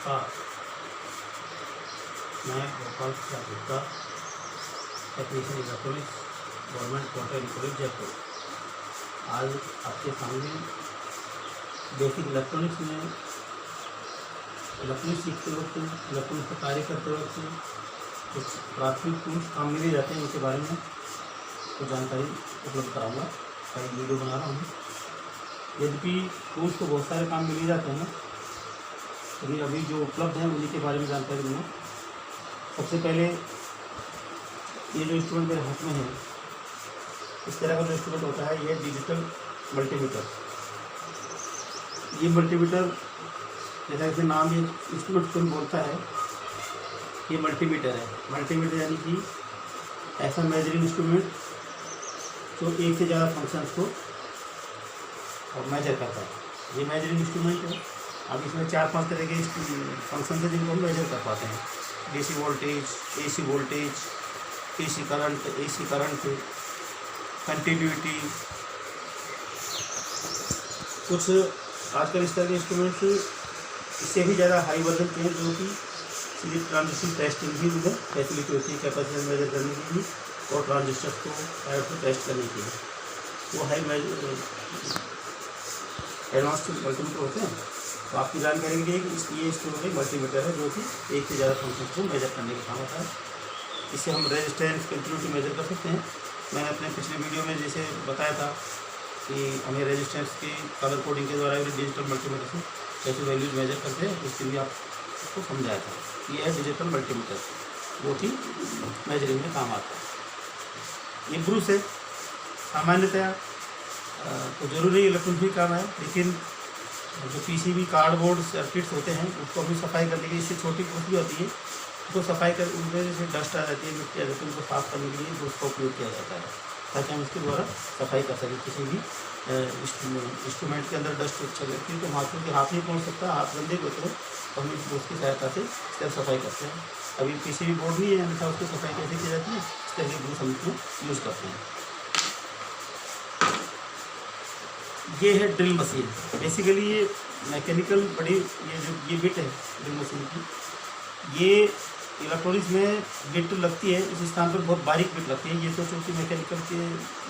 नमस्कार, मैं Gopal Prasad Gupta, technician electronics, government polytechnic college Jaipur. आज आपके सामने बेसिक इलेक्ट्रॉनिक्स में इलेक्ट्रॉनिक्स सीखते वक्त, इलेक्ट्रॉनिक्स का कार्य करते वक्त कुछ प्राथमिक टूल्स काम में लिए जाते हैं, उनके बारे में कुछ जानकारी उपलब्ध कराऊंगा। कई वीडियो बना रहा हूँ। यद्यपि टूल्स तो बहुत सारे काम में लिए जाते हैं, लेकिन अभी जो उपलब्ध हैं उन्हीं के बारे में जानकारी दूँगा। सबसे पहले ये जो इंस्ट्रूमेंट मेरे हाथ में है, इस तरह का जो इंस्ट्रूमेंट होता है, ये डिजिटल मल्टीमीटर। ये मल्टीमीटर जैसा कि नाम ये इंस्ट्रूमेंट को बोलता है, ये मल्टीमीटर है। मल्टीमीटर यानी कि ऐसा मेजरिंग इंस्ट्रूमेंट जो एक से ज़्यादा फंक्शंस को मेजर करता है। ये मेजरिंग इंस्ट्रूमेंट है। अब इसमें 4-5 तरह के फंक्शन है जिनको हम मेजर कर पाते हैं। DC voltage, AC voltage, AC current, continuity. कुछ आजकल इस तरह के इंस्ट्रूमेंट्स इससे भी ज़्यादा हाई वर्जन के हैं, जो कि सिर्फ ट्रांजिस्टर टेस्टिंग भी उधर फैसिलिटी होती है, कैपेसिटेंस मेजर करने के लिए और ट्रांजिस्टर को टेस्ट करने के लिए। वो हाई एडवांस मल्टीमीटर होते हैं। तो आपकी जानकारी के लिए ये इंस्ट्रूमेंट मल्टीमीटर है, जो कि एक से ज़्यादा फंक्शन को मेजर करने का काम होता है। इससे हम रेजिस्टेंस, कंटिन्यूटी मेजर कर सकते हैं। मैंने अपने पिछले वीडियो में जैसे बताया था कि हमें रेजिस्टेंस की कलर कोडिंग के द्वारा भी डिजिटल मल्टीमीटर से कैसे वैल्यूज मेजर करते हैं, उसके लिए आपको समझाया था। ये है डिजिटल मल्टीमीटर, जो कि मेजरिंग में काम आता है। ये ब्रूस है। सामान्यतया तो जरूरी इलेक्ट्रॉनिक भी काम है, लेकिन जो पीसीबी कार्डबोर्ड सर्किट्स होते हैं उसको भी सफाई करने के लिए, इससे छोटी ब्रूस भी होती है, उसको सफाई कर उनमें जैसे डस्ट आ जाती है, मिट्टी आ जाती है, उनको साफ़ करने के लिए ब्रूस का उपयोग किया जाता है, ताकि हम इसके द्वारा सफाई कर सकें। किसी भी इंस्ट्रूमेंट के अंदर डस्ट चल जाती है तो हाथ नहीं पहुँच सकता, हाथ गंदे होते हैं, तो हम इस ब्रूस की सहायता से इसका सफाई करते हैं। अभी पीसीबी बोर्ड नहीं है, अन्यथा उसकी सफाई कैसे की जाती है, इस तरह की ब्रूस हम इसमें यूज़ करते हैं। ये है ड्रिल मशीन। बेसिकली ये मैकेनिकल बड़ी ये बिट है ड्रिल मशीन की। ये इलेक्ट्रॉनिक्स में बिट लगती है, इस स्थान पर बहुत बारीक बिट लगती है। ये तो चूँकि मैकेनिकल के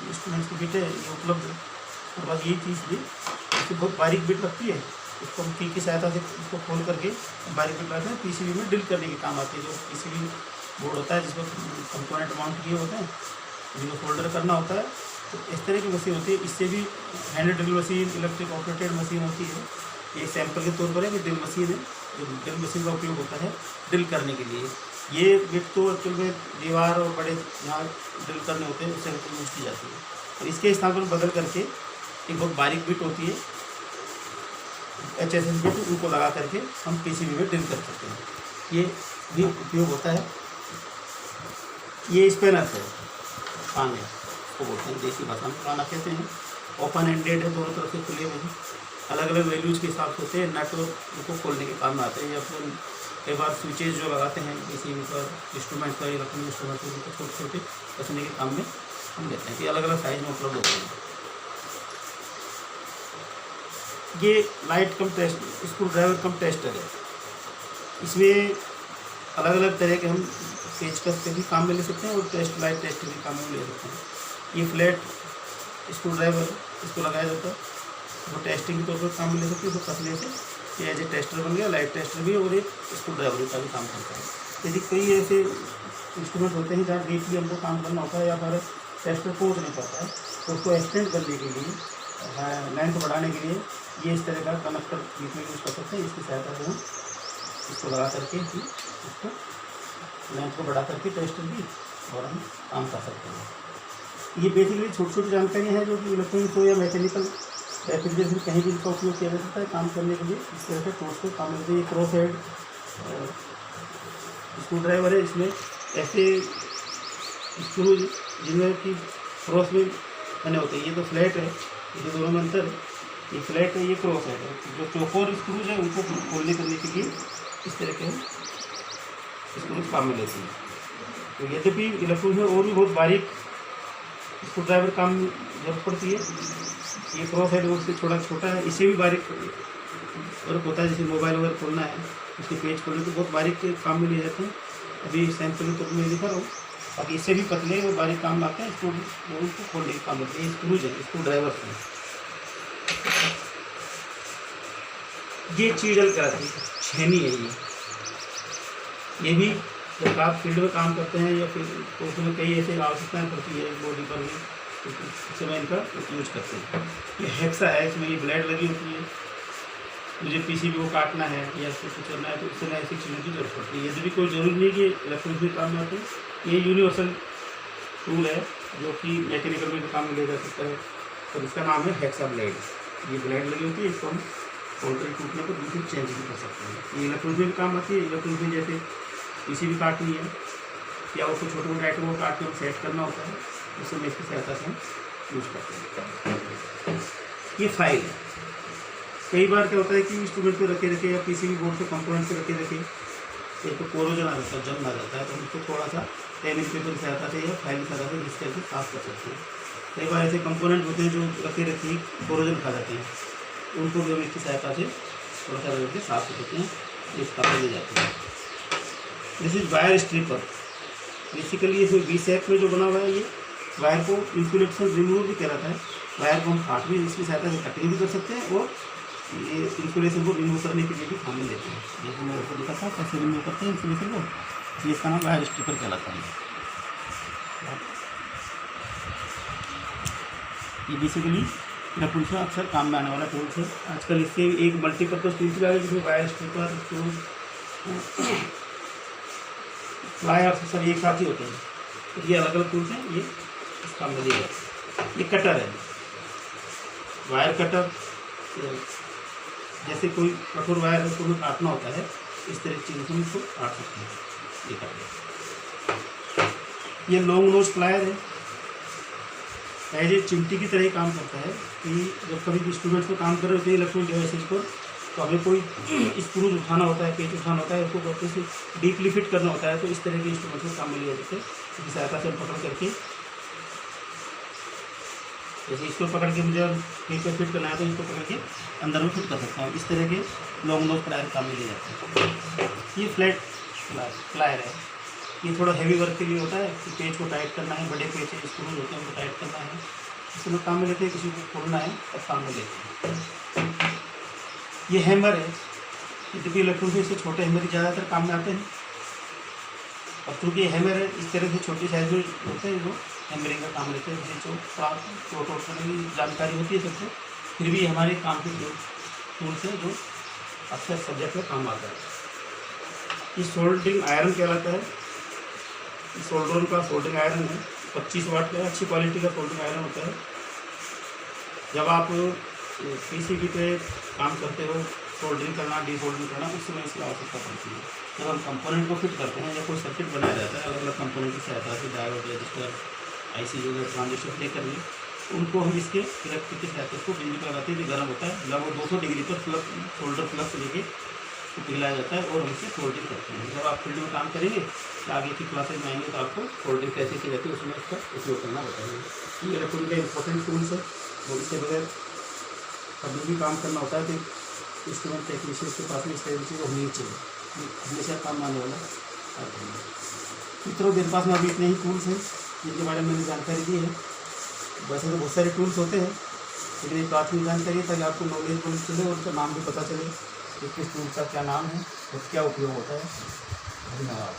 इंस्ट्रूमेंट्स की बिट है, ये उपलब्ध है। और बस यही चीज़ भी इसकी बहुत बारीक बिट लगती है, उसको हम की सहायता से उसको खोल करके बारीक बिट लगाते हैं, पीसीबी में ड्रिल करने के काम आती है। जो पीसीबी बोर्ड होता है जिसमें कंपोनेंट माउंट किए होते हैं, जिनको फोल्डर करना होता है, तो इस तरह की मशीन होती है। इससे भी hand drill machine, electric operated machine होती है। ये सैंपल के तौर पर है कि ड्रिल मशीन है, जो ड्रिल मशीन का उपयोग होता है ड्रिल करने के लिए। ये बिट तो एक्चुअल में दीवार और बड़े जहाँ ड्रिल करने होते हैं उससे यूज़ की जाती है। और इसके स्थान पर बदल करके एक बहुत बारीक बिट होती है, HSS बिट, उनको लगा करके हम पीसीबी में ड्रिल कर सकते हैं। ये भी उपयोग होता है। ये स्पैनर है, पाने को बोलते हैं, देसी भाषा में पाना कहते हैं। ओपन एंडेड है, दोनों तरफ से खुले हुए हैं, अलग अलग वैल्यूज़ के हिसाब से होते हैं। नट उनको खोलने के काम में आते हैं। या फिर कई बार स्विचेज जो लगाते हैं किसी पर इंस्ट्रूमेंट पर, इलेक्ट्रॉनिक इंस्ट्रूमेंट पर, उनको छोटे छोटे कसने के काम में हम लेते हैं। कि अलग अलग साइज में उपलब्ध होते हैं। ये लाइट कम टेस्ट स्क्रू ड्राइवर कम टेस्टर है। इसमें अलग अलग तरह के हम पेचकस के भी काम में ले सकते हैं और लाइट टेस्ट के भी काम में ले सकते हैं। ये फ्लैट स्क्रू ड्राइवर, इसको लगाया जाता है, वो टेस्टिंग के तौर पर काम में ले सकते हैं। उसको कसने से ये एज ए टेस्टर बन गया, लाइट टेस्टर भी, और एक स्क्रू ड्राइवर का भी काम करता है। यदि कई ऐसे इंस्ट्रूमेंट होते हैं जहाँ डीपली हमको काम करना होता है या फिर टेस्टर पहुँच नहीं पाता है, तो उसको एक्सटेंड करने के लिए, लेंथ बढ़ाने के लिए ये इस तरह का कनेक्टर बीच में यूज़ कर सकते हैं। इसकी सहायता से हम इसको लगा करके ही इसको लेंथ को बढ़ा करके टेस्टर भी और हम काम कर सकते हैं। ये बेसिकली छोटी छोटी जानकारियाँ हैं जो कि इलेक्ट्रॉनिक्स हो या मैकेनिकल रेफ्रिजरेशन कहीं भी इसका उपयोग किया जा सकता है काम करने के लिए। इस तरह से टूल्स को काम करते हैं। ये क्रॉस हेड स्क्रू ड्राइवर है। इसमें ऐसे स्क्रू जिनमें कि क्रॉस में बने होते हैं। ये तो फ्लैट है, ये दोनों में अंतर है। ये फ्लैट है, ये क्रॉस हेड है। जो चौकोर स्क्रूज है उनको खोलने करने के लिए इस तरह के स्क्रूज काम में लेते हैं। तो यद्यपि इलेक्ट्रॉनिक्स में और भी बहुत बारीक स्क्रू ड्राइवर काम जरूरत पड़ती है। ये क्रॉस हेड उससे थोड़ा छोटा है, इसे भी बारीक और होता है जैसे मोबाइल वगैरह खोलना है, उसके पेज खोलने तो बहुत बारीक के काम में लिए जाते हैं। अभी सैम्पल तो मैं दिखा रहा हूँ, बाकी इससे भी पतले और बारीक काम आते हैं, इसको उसको खोलने के काम होते हैं। स्क्रूज है, स्क्रू ड्राइवर्स हैं। ये चीडल कहलाती है, छेनी है ये भी जब आप फील्ड में काम करते हैं या फिर तो उसमें कई ऐसे आवश्यकताएँ पड़ती है बॉडी पर भी, तो उस समय इनका यूज करते हैं। ये हेक्सा है, इसमें ये ब्लेड लगी होती है, मुझे पीसीबी को काटना है या फिर कुछ करना है तो उस समय ऐसी चीज़ों की जरूरत पड़ती है। यदि भी कोई ज़रूरी नहीं कि इलेक्ट्रॉनिक्स में काम में आते हैं। ये यूनिवर्सल टूल है जो कि मैकेनिकल में भी काम में लिया जा सकता है, और इसका नाम है हेक्सा ब्लेड। ये ब्लेड लगी होती है, इसको हम पोल्ट्री टूटने पर बिल्कुल चेंज भी कर सकते हैं। ये इलेक्ट्रॉनिक्स में भी काम आती है। इलेक्ट्रॉनिक्स में जैसे पीसीबी काटनी है या उसको छोटे मोटे आइटम को काट के सेट करना होता है, उस समय इसकी सहायता से हम यूज करते हैं। ये फाइल है। कई बार क्या होता है कि इंस्ट्रूमेंट पे रखे रखे या पीसीबी बोर्ड के कंपोनेंट पे रखे रखे एक तो कोरोजन आ जाता है, जंग आ जाता है, तो हम उसको थोड़ा सा टेनिंग पेपर की सहायता से या फाइल की सहायता से जिस करके साफ कर सकते हैं। कई बार ऐसे कंपोनेंट होते हैं जो रखे रखे कोरोजन खा जाते हैं, उनको भी हम इसकी सहायता से थोड़ा सा रख के साफ कर सकते हैं, इस काम ले जाते हैं। This is wire stripper. Basically इसमें वी शेप में जो बना हुआ है, ये वायर को इंसुलेशन रिमूवर भी कहलाता है। वायर को हम काट भी इसकी सहायता से कटिंग भी कर सकते हैं और ये इंसुलेशन को रिमूव करने के लिए भी काम में लेते हैं। जैसे मैं आपको दिखा था कैसे रिमूव करते हैं इंसुलेशन को, ये इसका नाम वायर स्ट्रिपर कहलाता है। ये बेसिकली इलेक्ट्रॉनिक्स में अक्सर काम में आने वाला टूल्स है। आजकल इससे एक मल्टीपर्पज़ टूल्स भी आ गए जिसमें वायर स्ट्रिपर, वायर सब एक साथ ही होते हैं। तो ये अलग अलग टूल्स हैं, ये इस काम में लिए जाते हैं। ये कटर है, वायर कटर। जैसे कोई कठोर वायर है उसको हमें काटना होता है, इस तरह की चीज़ों से हम इसको काट सकते हैं। ये कटर, ये लॉन्ग नोज प्लायर है, एज ए चिमटी की तरह ही काम करता है कि जब कभी भी स्टूडेंट्स में काम कर रहे होते हैं इलेक्ट्रॉनिक डिवाइसेज पर, तो हमें कोई स्क्रूज उठाना होता है, पेच उठाना होता है, उसको वापस से डीपली फिट करना होता है, तो इस तरह के इंस्ट्रूमेंट में काम में लिया जाते हैं। इसकी सहायता से हम पकड़ करके, जैसे इसको पकड़ के मुझे कहीं पर फिट करना है तो इसको पकड़ के अंदर में फिट कर सकता हूँ। इस तरह के लॉन्ग नोज प्लायर काम में लिए जाते हैं। ये फ्लैट प्लायर है, ये थोड़ा हैवी वर्क के लिए होता है कि पेज को टाइट करना है, बड़े पेज स्क्रूज होते हैं उनको टाइट करना है, इसमें काम में लेते हैं। किसी को खोलना है तब काम में लेते हैं। ये हैमर है, यद्यपि इलेक्ट्रॉनिक से छोटे हैमर ही ज़्यादातर काम में आते हैं, और चूँकि हैमर है इस तरह से छोटी साइज में होते हैं, जो हैमरिंग का काम लेते हैं, जिससे चोट वोट करने की जानकारी होती है सबको, फिर भी हमारे काम के जो टूल्स हैं जो अक्सर सब्जेक्ट में काम आता है। ये सोल्डरिंग आयरन कहलाता है। सोल्डरन का सोल्डरिंग आयरन है, 25 वाट का अच्छी क्वालिटी का सोल्डरिंग आयरन होता है। जब आप पीसीबी पे काम करते हो, सोल्डरिंग करना, डीसोल्डरिंग करना, उस समय इसकी आवश्यकता पड़ती है। जब हम कंपोनेंट को फिट करते हैं या कोई सर्किट बनाया जाता है अलग अलग कंपोनेंट की सहायता से, डायोड, रजिस्टर, आईसी जो है ट्रांजिस्टर लेकर भी, उनको हम इसके इलेक्ट्रिक की सहायता से बिजली पर लगाते हैं, जो गर्म होता है, लगभग 200 डिग्री पर सोल्डर फ्लक्स लेके पिघलाया जाता है और हम इसे सोल्डरिंग करते हैं। जब आप फील्ड में काम करेंगे तो आगे की क्लासेज में आएंगे तो आपको सोल्डरिंग कैसे की जाती है उसमें इसका उपयोग करना बताएंगे। ये इलेक्ट्रॉनिक का इंपॉर्टेंट टूल्स है, और इसके बगैर कभी भी काम करना होता है तो इंस्ट्रूमेंट टेक्नीशियन के पास में इस तरह की चीज़ होनी चाहिए, हमेशा काम आने वाला। मित्रों, मेरे पास में अभी इतने ही टूल्स हैं जिनके बारे में मैंने जानकारी दी है। वैसे तो बहुत सारे टूल्स होते हैं, लेकिन ये प्राथमिक जानकारी है ताकि आपको नॉलेज चले और उनका नाम भी पता चले कि किस टूल का क्या नाम है और क्या उपयोग होता है। धन्यवाद।